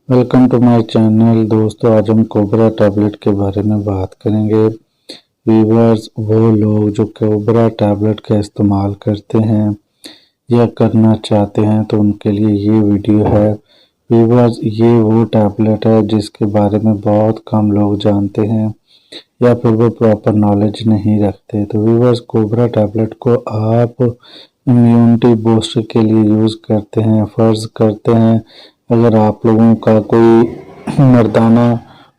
Welcome to my channel. दोस्तों, आज हम कोबरा टैबलेट के बारे में बात करेंगे। व्यूअर्स, वो लोग जो कोबरा टैबलेट का इस्तेमाल करते हैं या करना चाहते हैं तो उनके लिए ये वीडियो है। व्यूअर्स, ये वो टैबलेट है जिसके बारे में बहुत कम लोग जानते हैं या फिर वो प्रॉपर नॉलेज नहीं रखते। तो व्यूअर्स, कोबरा टैबलेट को आप इम्यूनिटी बूस्टर के लिए यूज़ करते हैं। फ़र्ज़ करते हैं अगर आप लोगों का कोई मर्दाना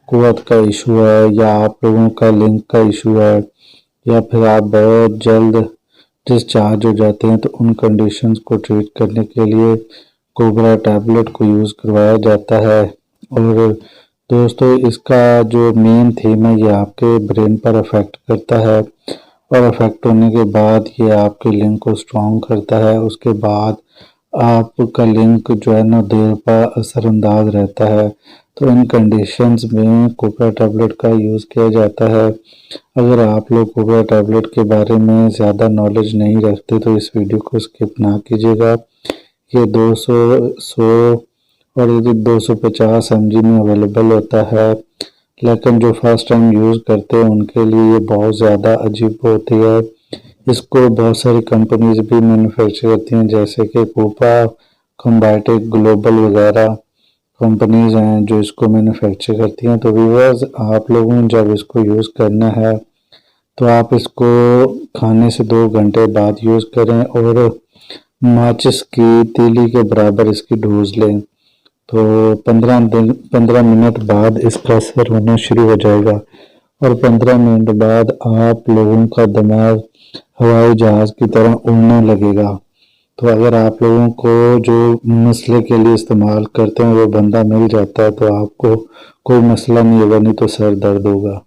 कुव्वत का इशू है या आप लोगों का लिंग का इशू है या फिर आप बहुत जल्द डिस्चार्ज हो जाते हैं, तो उन कंडीशंस को ट्रीट करने के लिए कोबरा टैबलेट को यूज़ करवाया जाता है। और दोस्तों, इसका जो मेन थीम है ये आपके ब्रेन पर अफेक्ट करता है और अफेक्ट होने के बाद ये आपके लिंग को स्ट्रॉन्ग करता है। उसके बाद आपका लिंक जो है ना देर पर असरअंदाज रहता है। तो इन कंडीशंस में कोबरा टैबलेट का यूज़ किया जाता है। अगर आप लोग कोबरा टैबलेट के बारे में ज़्यादा नॉलेज नहीं रखते तो इस वीडियो को स्किप ना कीजिएगा। ये 200, 100 और 250 mg में अवेलेबल होता है, लेकिन जो फर्स्ट टाइम यूज़ करते हैं उनके लिए ये बहुत ज़्यादा अजीब होती है। इसको बहुत सारी कंपनीज भी मैन्युफैक्चर करती हैं, जैसे कि कोपा, कॉम्बाइटेक, ग्लोबल वगैरह कंपनीज हैं जो इसको मैन्युफैक्चर करती हैं। तो व्यूअर्स, आप लोगों ने जब इसको यूज़ करना है तो आप इसको खाने से 2 घंटे बाद यूज़ करें और माचिस की तीली के बराबर इसकी डोज लें। तो 15 मिनट बाद इसका असर होना शुरू हो जाएगा और 15 मिनट बाद आप लोगों का दिमाग हवाई जहाज़ की तरह उड़ने लगेगा। तो अगर आप लोगों को जो मसले के लिए इस्तेमाल करते हैं वो बंदा मिल जाता है तो आपको कोई मसला नहीं होगा, नहीं तो सर दर्द होगा।